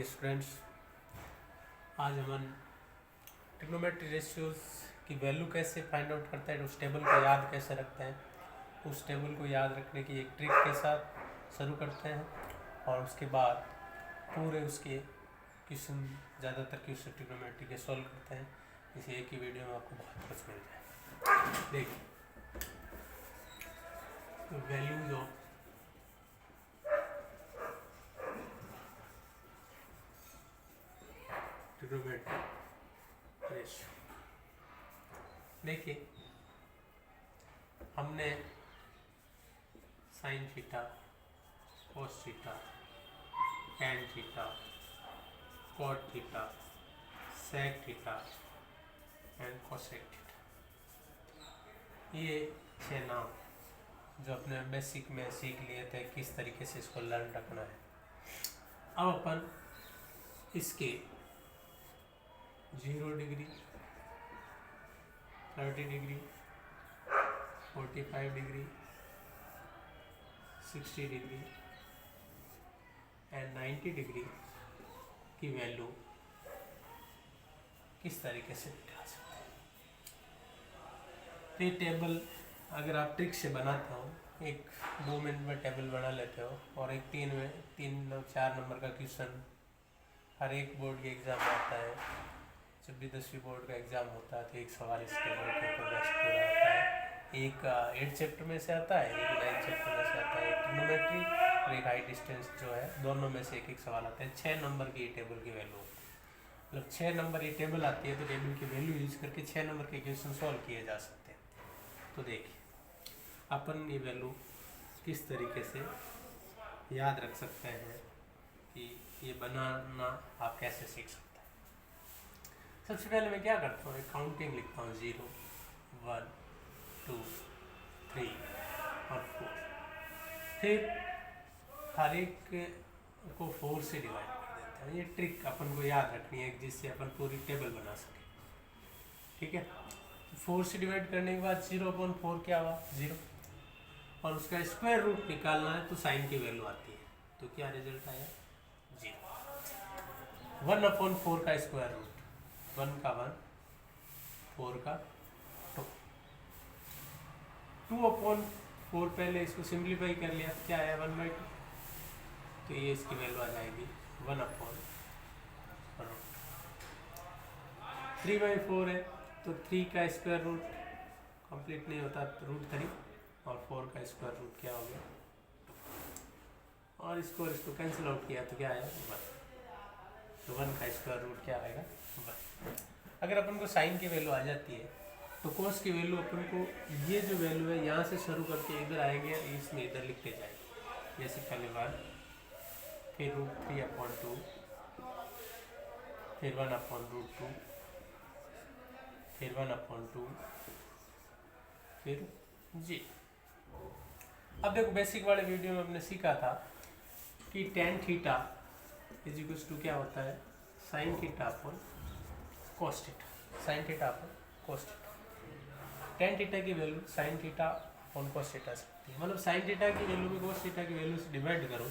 Morning students. आज हम trigonometry ratios की वैल्यू कैसे फाइंड आउट करते हैं, उस टेबल को याद कैसे रखते हैं, उस टेबल को याद रखने की एक ट्रिक के साथ शुरू करते हैं और उसके बाद पूरे उसके क्वेश्चन ज़्यादातर क्वेश्चन ट्रिग्नोमेट्री के सॉल्व करते हैं। इसी एक ही वीडियो में आपको बहुत कुछ मिल जाए। देखिए वैल्यूज ऑफ ट्रिग्नोमेट्री रेशियो। देखिए हमने sine theta, cos theta, tan theta, cot theta, sec theta and cosec theta, ये 6 नाम जो अपने बेसिक में सीख लिए थे किस तरीके से इसको लर्न रखना है। अब अपन इसके 0 degree, 30 degree, 45 degree, 60 degree and 90 degree की वैल्यू किस तरीके से निकाल सकते हैं। तो ये टेबल अगर आप ट्रिक से बनाते हो, 1-2 मिनट में टेबल बना लेते हो और एक 3-4 नंबर का क्वेश्चन हर एक बोर्ड के एग्ज़ाम में आता है। जब भी 10वीं बोर्ड का एग्ज़ाम होता है तो एक सवाल इस टेबल के ऊपर बेस्ट पूरा आता है। एक 8 चैप्टर में से आता है, एक 9 चैप्टर में से आता है, एक ट्रिग्नोमेट्री और एक हाइट डिस्टेंस जो है, दोनों में से एक सवाल आता है। 6 नंबर की टेबल की वैल्यू होती है, मतलब 6 नंबर ये टेबल आती है तो टेबल की वैल्यू यूज करके 6 नंबर के क्वेश्चन सॉल्व किए जा सकते हैं। तो देखिए अपन ये वैल्यू किस तरीके से याद रख सकते हैं कि ये बनाना आप कैसे सीख सकते हैं। सबसे पहले मैं क्या करता हूँ, एक काउंटिंग लिखता हूँ 0, 1, 2, 3 और 4। फिर हर एक को 4 से डिवाइड कर देते हैं। ये ट्रिक अपन को याद रखनी है जिससे अपन पूरी टेबल बना सकें। ठीक है, 4 से डिवाइड करने के बाद 0/4 क्या हुआ, 0, और उसका स्क्वायर रूट निकालना है तो साइन की वैल्यू आती है। तो क्या रिजल्ट आया, 0। 1/4 का स्क्वायर रूट, 1 का 1, 4 का 2, 2/4 पहले इसको सिंप्लीफाई कर लिया, क्या आया 1/2, तो ये इसकी वैल्यू आ जाएगी 1/√। 3/4 है तो 3 का स्क्वायर रूट कंप्लीट नहीं होता, √3, और 4 का स्क्वायर रूट क्या हो गया 2, और इसको कैंसिल आउट किया तो क्या आया 1। तो 1 का स्क्वायर रूट क्या आएगा 1। अगर अपन को साइन की वैल्यू आ जाती है तो कोस की वैल्यू अपन को, ये जो वैल्यू है यहाँ से शुरू करके इधर आएंगे, इसमें इधर लिखते जाएंगे। जैसे पहले 1, फिर √3/2, फिर 1/√2, फिर 1/2, फिर जी। अब देखो बेसिक वाले वीडियो में हमने सीखा था कि tan थीटा इज टू क्या होता है, sin theta upon cos theta, sin theta upon cos theta. tan theta की value sin theta upon cos theta सकती है, मतलब sin थीटा की वैल्यू में cos थीटा की वैल्यू से डिवाइड करो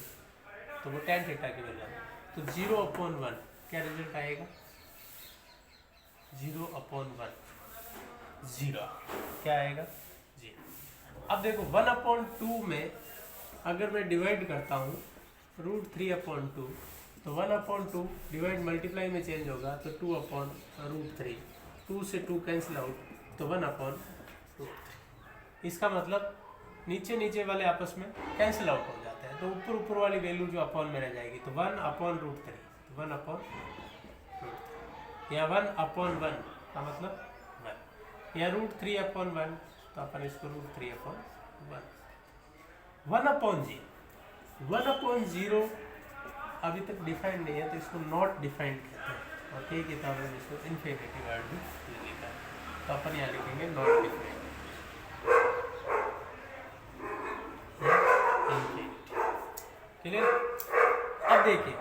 तो वो tan थीटा की वैल्यू आएगी। तो 0/1 क्या रिजल्ट आएगा, 0/1, 0 क्या आएगा, 0। अब देखो 1/2 में अगर मैं डिवाइड करता हूँ √3/2 तो 1/2 डिवाइड मल्टीप्लाई में चेंज होगा तो 2/√3, 2 से 2 कैंसिल आउट तो 1/√3। इसका मतलब नीचे वाले आपस में कैंसिल आउट हो जाते हैं, तो ऊपर वाली वैल्यू जो अपॉन में रह जाएगी तो 1/√3, 1/√3 या 1/1 का मतलब 1, या √3/1 तो अपन इसको √3/1, 1/0 अभी तक डिफाइंड नहीं है तो इसको नॉट डिफाइंड कहते हैं, और कई किताबों में इसको इनफिनिटी वर्ड भी लिखा है, तो अपन यहाँ लिखेंगे नॉट डिफाइंड। क्लियर। अब देखिए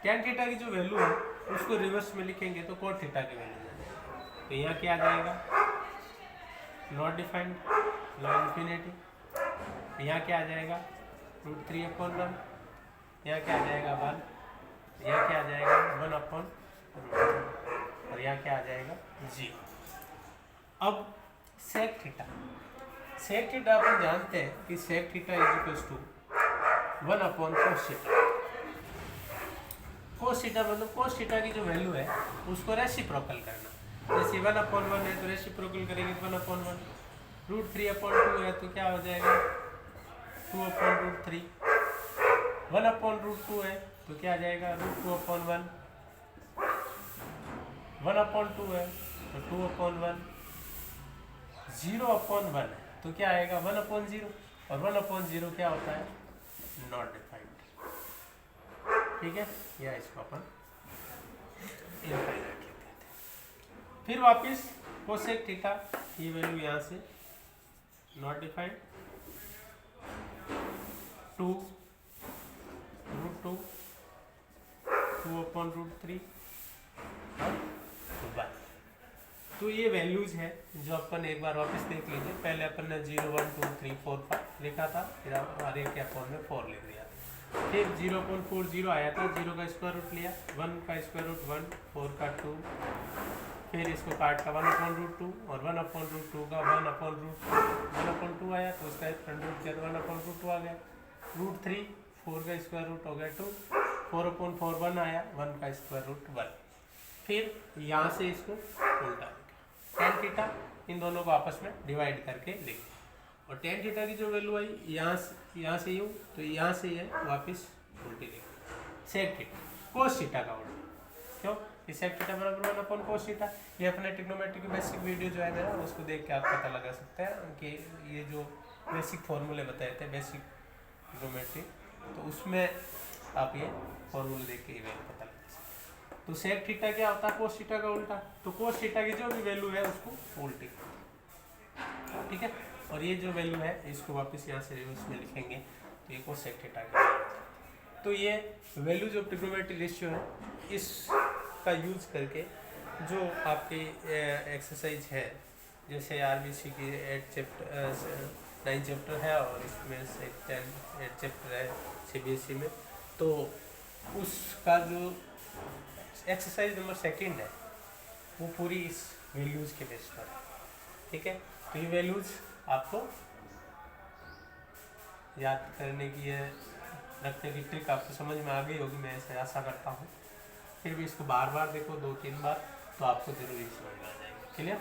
tan थीटा की जो वैल्यू है उसको रिवर्स में लिखेंगे तो cot थीटा की वैल्यू है, तो यहाँ क्या आ जाएगा, नॉट डिफाइंड, लॉ इन्फिनिटी। यहाँ क्या आ जाएगा √3/1, यहाँ क्या आ जाएगा 1, यह क्या आ जाएगा 1/√2 और यह क्या आ जाएगा 0। अब सेक थीटा, सेक थीटा अपन जानते हैं कि sec theta is equal to 1/cos theta. Cos theta मतलब कोस थीटा की जो वैल्यू है उसको रेसिप्रोकल करना। जैसे 1/1 है तो रेसिप्रोकल करेंगे 1/1, √3/2 है तो क्या हो जाएगा 2/√3, 1/√2 है तो क्या आ जाएगा √2/1, 1/2 है तो 2/1, 0/1 है तो क्या आएगा 1/0, और 1/0 क्या होता है नॉट डिफाइंड। ठीक है, या इसको अपन इनफाइनाइट लिख देते हैं। फिर वापस कोसेक थीटा, ये वैल्यू यहाँ से नॉट डिफाइंड, 2√2, 2/√3 और 1। तो ये वैल्यूज है जो अपन एक बार वापस देख लीजिए। पहले अपन ने 0, 1, 2, 3, 4, 5 लिखा था, फिर हर एक के अपॉन में 4 लिख दिया। फिर 0.40 आया था, 0 का स्क्वायर रूट लिया, 1 का स्क्वायर रूट 1, 4 का 2, फिर इसको काट का 1/√2 और 1/√2 का 1/2 आया तो उसका रूट किया 1/√2 आ गया, √3, 4 का स्क्वायर रूट हो गया 2, 4/4 1 आया, 1 का स्क्वायर रूट 1। फिर यहाँ से इसको उल्टा tan थीटा, इन दोनों को आपस में डिवाइड करके लिख, और tan थीटा की जो वैल्यू आई यहाँ से यूँ तो यहाँ से ये वापस उल्टी लिख, सेक थीटा कोस थीटा का उल्टा। क्यों कि सेक थीटा बराबर 1/cos थीटा। ये अपने ट्रिग्नोमेट्री की बेसिक वीडियो जो है मेरा, उसको देख के आप पता लगा सकते हैं कि ये जो बेसिक फॉर्मूले बताए थे बेसिक ट्रिग्नोमेट्री, तो उसमें आप ये फॉर्मूले देख के ये वैल्यू पता लगा सकते। तो सेक थीटा क्या होता है कोस थीटा का उल्टा, तो कोस थीटा की जो भी वैल्यू है उसको उल्टी, ठीक है। और ये जो वैल्यू है इसको वापस यहाँ से रिवर्स में लिखेंगे तो ये कोसेक थीटा का। तो ये वैल्यू जो ट्रिग्नोमेट्री रेशियो है इसका यूज करके जो आपकी एक्सरसाइज है, जैसे आरबीसी की 9 चैप्टर है और इसमें से 8 चैप्टर है सीबीएसई में, तो उसका जो एक्सरसाइज नंबर 2 है वो पूरी इस वैल्यूज़ के बेस पर है, ठीक है। तो ये वैल्यूज़ आपको याद करने की है, रखने की ट्रिक आपको समझ में आ गई होगी, मैं ऐसे आशा करता हूँ। फिर भी इसको बार बार देखो 2-3 बार तो आपको जरूरी समझ में आ जाएगी। क्लियर?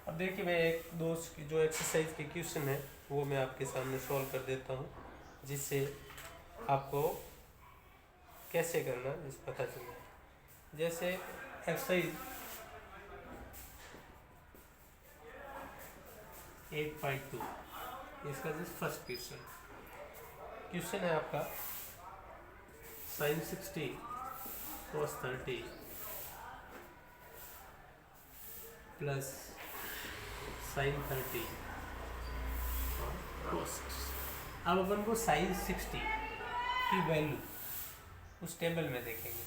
अब देखिए मैं एक दोस्त की जो एक्सरसाइज के क्वेश्चन है वो मैं आपके सामने सॉल्व कर देता हूँ, जिससे आपको कैसे करना इस पता चले। जैसे एक्सरसाइज 8.2, इसका जस्ट फर्स्ट क्वेश्चन है आपका sin 60 cos 30 प्लस sin 30 और cos 60। अब अपन को sin 60 की वैल्यू उस टेबल में देखेंगे।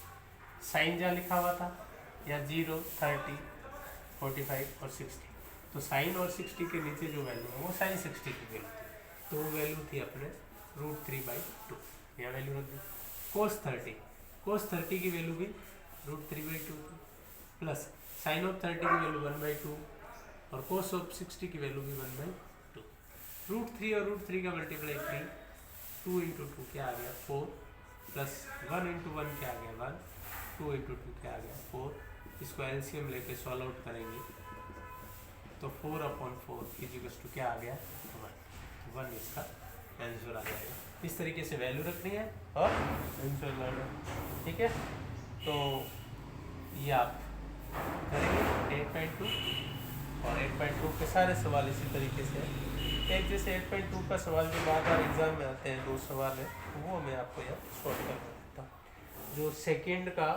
साइन जहाँ लिखा हुआ था या 0, 30, 45 और 60, तो साइन और 60 के नीचे जो वैल्यू है वो sin 60 की वैल्यू थी, तो वो वैल्यू थी अपने √3/2, यह वैल्यू रख दी। cos 30 की वैल्यू भी √3/2 थी, प्लस साइन ऑफ 30 की वैल्यू 1/2 और cos ऑफ 60 की वैल्यू भी 1/2। √3 और √3 का मल्टीप्लाई 3, 2 × 2 क्या आ गया 4, प्लस 1 × 1 क्या आ गया 1, 2 × 2 क्या आ गया 4। इसको एलसीएम लेके सॉल्व आउट करेंगे तो 4/4 इक्वल्स टू क्या आ गया 1 इसका आंसर आ जाएगा। इस तरीके से वैल्यू रखनी है और आंसर लाना, ठीक है। तो ये आप करेंगे 8.2 और 8.2 के सारे सवाल इसी तरीके से एक जैसे 8.2 का सवाल जो बार एग्जाम में आते हैं 2 सवाल है वो मैं आपको यहाँ सॉल्व कर देता हूँ। जो सेकंड का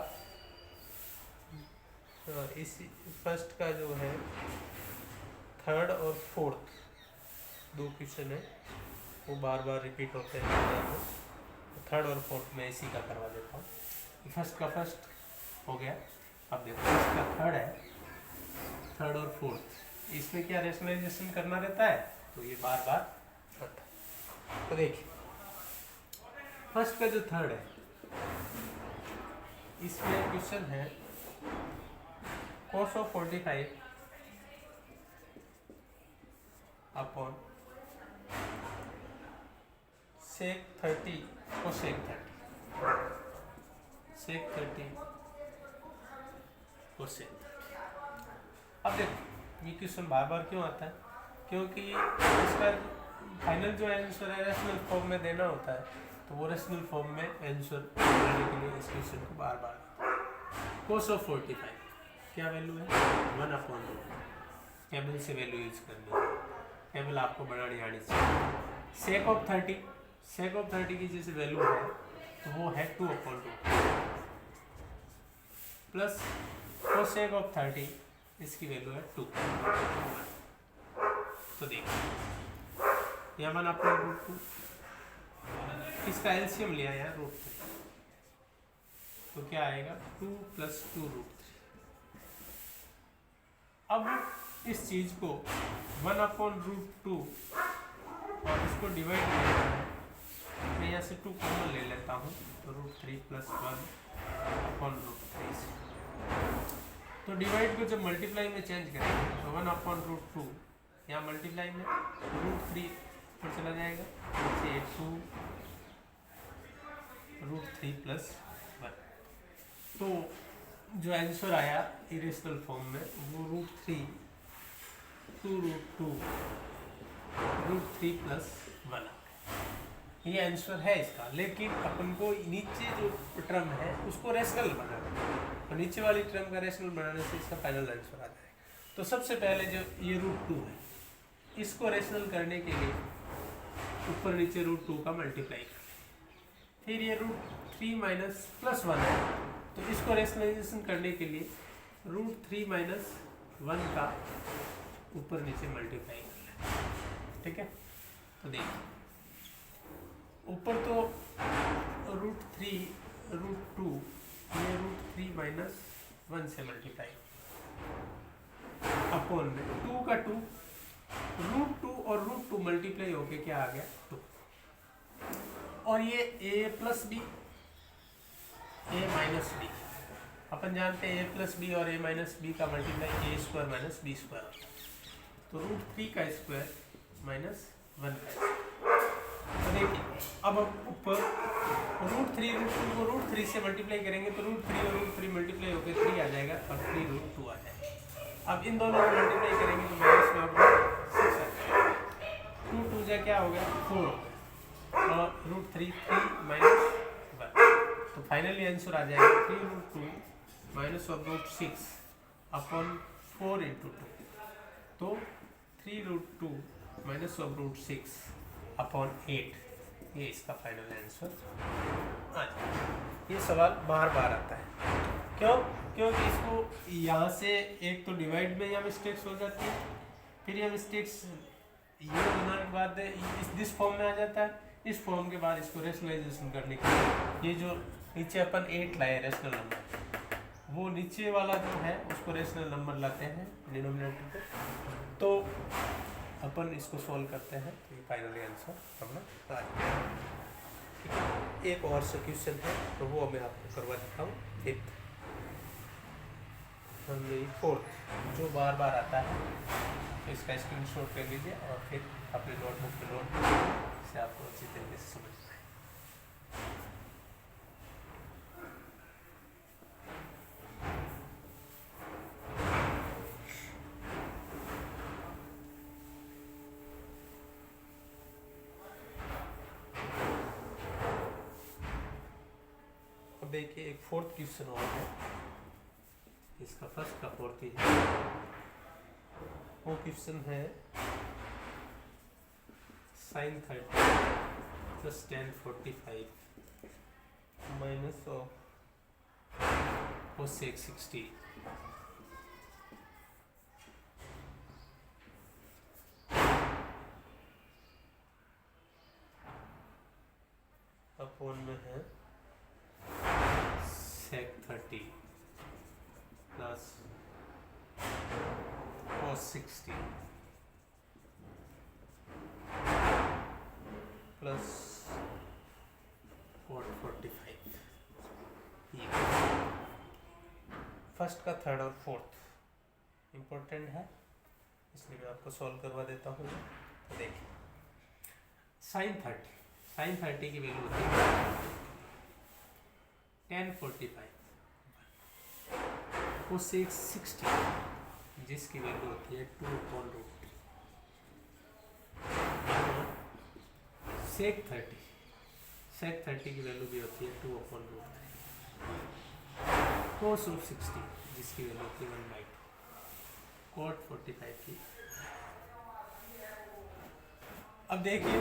इस फर्स्ट का जो है थर्ड और फोर्थ दो क्वेश्चन है वो बार बार रिपीट होते हैं, थर्ड और फोर्थ में इसी का करवा देता हूँ। फर्स्ट का फर्स्ट हो गया, अब देखो फर्स्ट का थर्ड है, थर्ड और फोर्थ इसमें क्या रेशनलाइजेशन करना रहता है, तो ये बार बार होता है। तो देखिए फर्स्ट का जो थर्ड है इसमें क्वेश्चन है cos of 45 upon sec 30 cosec 30 sec 30 cosec 30। अब देखो ये क्वेश्चन बार बार क्यों आता है, क्योंकि इसका फाइनल जो आंसर है रेशनल फॉर्म में देना होता है, तो वो रेशनल फॉर्म में आंसर देने के लिए इस क्वेश्चन को बार बार cos ऑफ 45 क्या वैल्यू है 1/2, टेबल से वैल्यू यूज करनी है, टेबल आपको बनानी आनी चाहिए। सेक ऑफ 30 की जैसे वैल्यू है तो वो है 2/2 प्लस कोसेक ऑफ 30 इसकी वैल्यू है 2। तो देखिए यहाँ 1/2 इसका एलसीएम लिया यार √3, तो क्या आएगा 2 + 2√3। अब इस चीज को 1/√2 और इसको डिवाइड करना है, मैं यहाँ से 2 कॉमन ले लेता हूँ, तो √3 + 1/√3। तो डिवाइड को जब मल्टीप्लाई में चेंज करेंगे तो 1/√2 यहाँ मल्टीप्लाई में √3 पर चला जाएगा, नीचे 2 √3 + 1। तो जो आंसर आया इरेशनल फॉर्म में वो √3 2√2 √3 + 1 ये आंसर है इसका। लेकिन अपन को नीचे जो टर्म है उसको रेशनल बनाना है, तो नीचे वाली टर्म का रेशनल बनाने से इसका फाइनल आंसर आ जाएगा। तो सबसे पहले जो ये √2 है इसको रेशनल करने के लिए ऊपर नीचे √2 का मल्टीप्लाई कर, फिर ये √3 + 1 है, तो इसको रेशनलाइजेशन करने के लिए √3 - 1 का ऊपर नीचे मल्टीप्लाई कर लें। ठीक है, तो देखिए ऊपर तो √3 √2 ये √3 - 1 से मल्टीप्लाई अपॉन में 2 का 2 √2 और √2 मल्टीप्लाई होके क्या आ गया 2, और ये a + b a - b, अपन जानते हैं a + b और a - b का मल्टीप्लाई a² - b², तो √3 का स्क्वायर - 1 का स्क्वायर। तो देखिए अब ऊपर √3 √2 को √3 से मल्टीप्लाई करेंगे तो √3 और √3 मल्टीप्लाई होकर 3 आ जाएगा और 3√2 आ जाएगा। अब इन दोनों को मल्टीप्लाई करेंगे तो माइनस में आपको 6 आ जाएगा, 2 2 जा क्या हो गया 4 और √3 3 - 1, तो फाइनली आंसर आ जाएगा 3√2 -√6 अपॉन 4 × 2, तो 3√2 -√6 अपॉन 8, ये इसका फाइनल आंसर आ जाएगा। ये सवाल बार बार आता है, क्यों? क्योंकि इसको यहाँ से एक तो डिवाइड में यहाँ मिस्टेक्स हो जाती है, फिर ये मिस्टेक्स ये बनाने के बाद दिस फॉर्म में आ जाता है, इस फॉर्म के बाद इसको रेशनलाइजेशन करने के लिए ये जो नीचे अपन 8 लाए रेशनल नंबर, वो नीचे वाला जो है उसको रेशनल नंबर लाते हैं डिनोमिनेटर पे, तो अपन इसको सॉल्व करते हैं, तो ये फाइनली आंसर अपना आ जाएगा। एक और से क्वेश्चन है तो वो मैं आपको करवा देता हूँ। फिफ्थ फोर्थ जो बार बार आता है तो इसका स्क्रीनशॉट ले लीजिए और फिर अपने नोटबुक में नोट कीजिए, से आपको अच्छी तरीके से समझ में आए। देखिए एक फोर्थ क्वेश्चन और है, इसका फर्स्ट का फोर्थ ही है। वो क्वेश्चन है sin 30 + tan 45 minus of cosec 60। sec 30 plus cos 60 plus cot 45। ये फर्स्ट का थर्ड और फोर्थ इम्पोर्टेंट है, इसलिए मैं आपको सॉल्व करवा देता हूँ। तो देखिए sin 30 की वैल्यू होती है tan 45 cosec 60 जिसकी वैल्यू होती है 2/√3। sec 30 की वैल्यू भी होती है 2/√3। cos 60 जिसकी वैल्यू होती है 1/2। cot 45 की। अब देखिए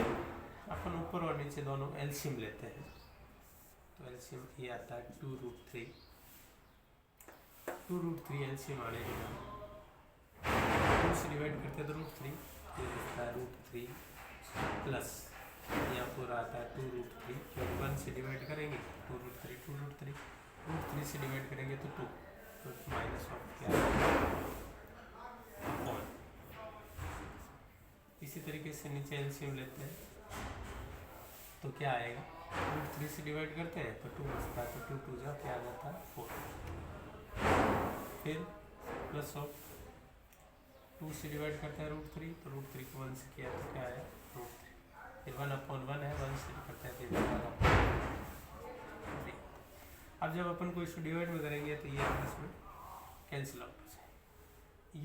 अपन ऊपर और नीचे दोनों एलसीएम लेते हैं, तो एलसीएम ये आता है 2√3। 2√3 एलसीएम आने के बाद 2 से डिवाइड करते हैं तो √3, ये होता है √3 प्लस यहाँ पूरा आता है 2√3, क्योंकि 1 से डिवाइड करेंगे 2√3 से डिवाइड करेंगे तो 2, तो माइनस ऑफ क्या अपॉन। इसी तरीके से नीचे एलसीएम लेते हैं तो क्या आएगा, √3 से डिवाइड करते हैं तो 2 बचता है, तो 2 2 जा क्या आ जाता है 4। फिर प्लस ऑफ 2 से डिवाइड करते हैं √3, तो √3 को 1 से किया तो क्या आया √3। फिर 1/1 है, 1 से करते हैं तो 1/3। अब जब अपन को इसको डिवाइड में करेंगे तो ये आपस में कैंसिल आउट हो जाए,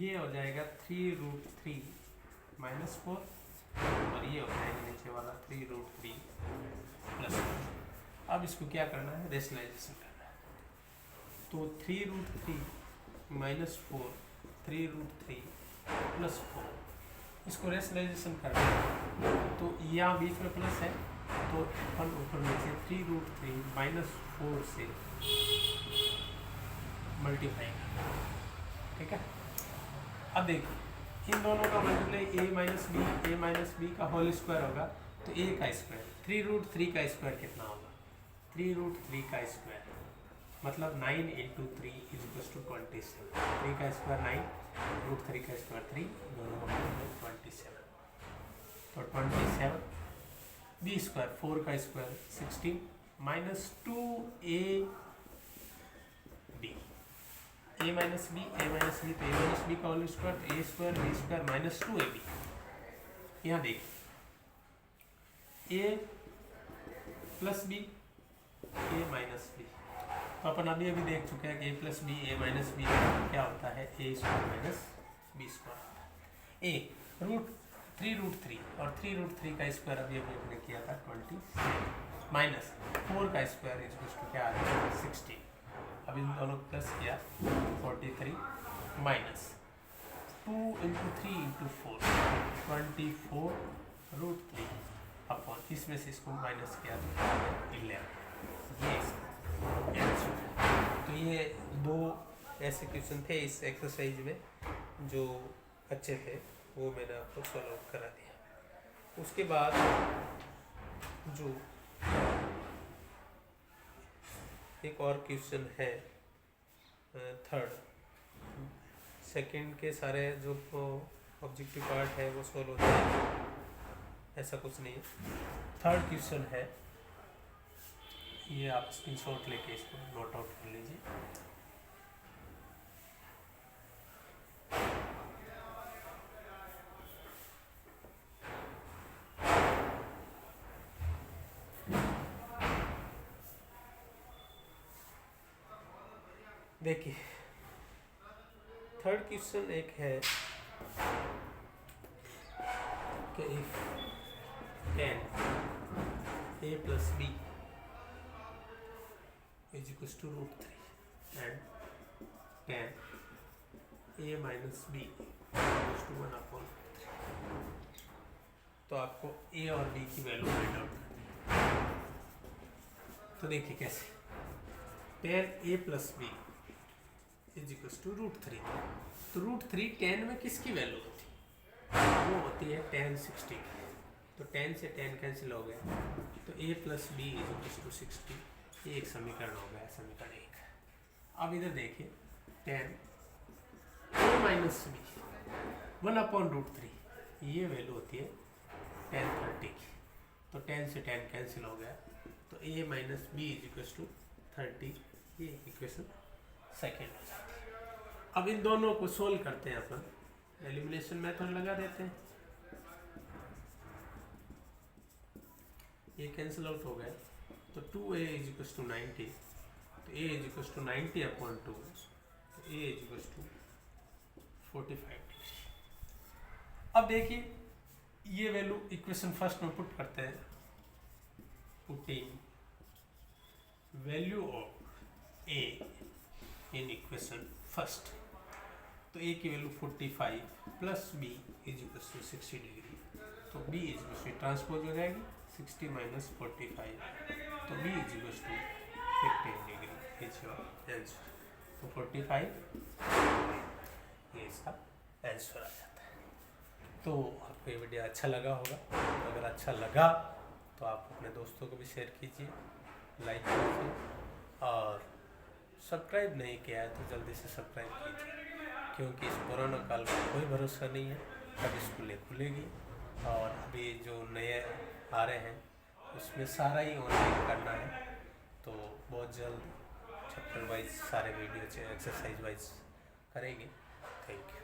ये हो जाएगा 3√3 -4 और ये हो जाएगा नीचे वाला 3√3 प्लस। अब इसको क्या करना है, रेशनलाइजेशन करना है, तो 3√3 -4 3√3 प्लस 4 इसको रेशनलाइजेशन करना है, तो यहाँ बीच में प्लस है तो अपन ऊपर नीचे 3√3 -4 से मल्टीप्लाई करना, ठीक है। अब देखिए इन दोनों का मल्टीप्लाई a b का होल स्क्वायर होगा, तो a का स्क्वायर 3√3 का स्क्वायर कितना होगा, 3√3 का स्क्वायर मतलब 9 × 3 = 27। 3 का स्क्वायर 9, √3 का स्क्वायर 3, दोनों का मतलब 27। तो 27 b स्क्वायर 4 का square 16 -2ab a minus B तो a माइनस बी का होल स्क्वायर, तो a square b square -2ab। यहाँ देखिए a plus B a minus B, तो अपन अभी देख चुके हैं कि a plus B a minus B क्या होता है, a square minus B square होता है। a √3 और 3√3 का स्क्वायर अभी हमने किया था 27 माइनस 4 का स्क्वायर क्या आ रहा है 16। अब इन दोनों को प्लस किया 43 माइनस 2 × 3 × 4 24√3 अपॉन, इसमें से इसको माइनस किया तो 11। ये तो ये दो ऐसे क्वेश्चन थे इस एक्सरसाइज में जो अच्छे थे, वो मैंने आपको सॉल्व करा दिया। उसके बाद जो एक और क्वेश्चन है थर्ड, सेकंड के सारे जो ऑब्जेक्टिव पार्ट है वो सॉल्व हो जाएगा, ऐसा कुछ नहीं है। थर्ड क्वेश्चन है, ये आप स्क्रीनशॉट लेके इसको नोट आउट कर लीजिए। देखिए थर्ड क्वेश्चन एक है कि if tan a plus b is equals to √3 and tan a minus b equals to 1/3, तो आपको a और b की वैल्यू फाइंड आउट करनी है। तो देखिए कैसे, tan a plus b is equals to √3, तो √3 tan में किसकी वैल्यू होती है, वो होती है tan 60, तो tan से tan कैंसिल हो गया, तो a plus b is equals to 60, ये एक समीकरण हो गया, समीकरण 1। अब इधर देखिए टेन ए माइनस बी 1/√3 ये वैल्यू होती है टेन 30 की। तो 10 से 10 कैंसिल हो गया, तो a minus B is equal to 30, ये इक्वेशन सेकेंड हो जाती है। अब इन दोनों को सोल्व करते हैं अपन, एलिमिनेशन मेथड लगा देते हैं, ये कैंसिल आउट हो गया, तो 2a इज इक्वल टू 90, तो a इज इक्वल टू 90/2, तो a is equal to 45 degree. अब देखिए ये वैल्यू इक्वेशन फर्स्ट में पुट करते हैं, putting value of a in equation first, तो a की value 45 plus b is equal to 60 degree, तो b is equal to transpose हो जाएगी 60 माइनस 45, तो b is equal to 15 degree is your answer. तो 45 ये इसका आंसर आ जाता है। तो आपको ये वीडियो अच्छा लगा होगा, तो अगर अच्छा लगा तो आप अपने दोस्तों को भी शेयर कीजिए, लाइक कीजिए, और सब्सक्राइब नहीं किया है तो जल्दी से सब्सक्राइब कीजिए, क्योंकि इस कोरोना काल का कोई भरोसा नहीं है कब स्कूलें खुलेगी। और अभी जो नए आ रहे हैं उसमें सारा ही ऑनलाइन करना है, तो बहुत जल्द चैप्टर वाइज सारे वीडियो एक्सरसाइज वाइज करेंगे। Thank you.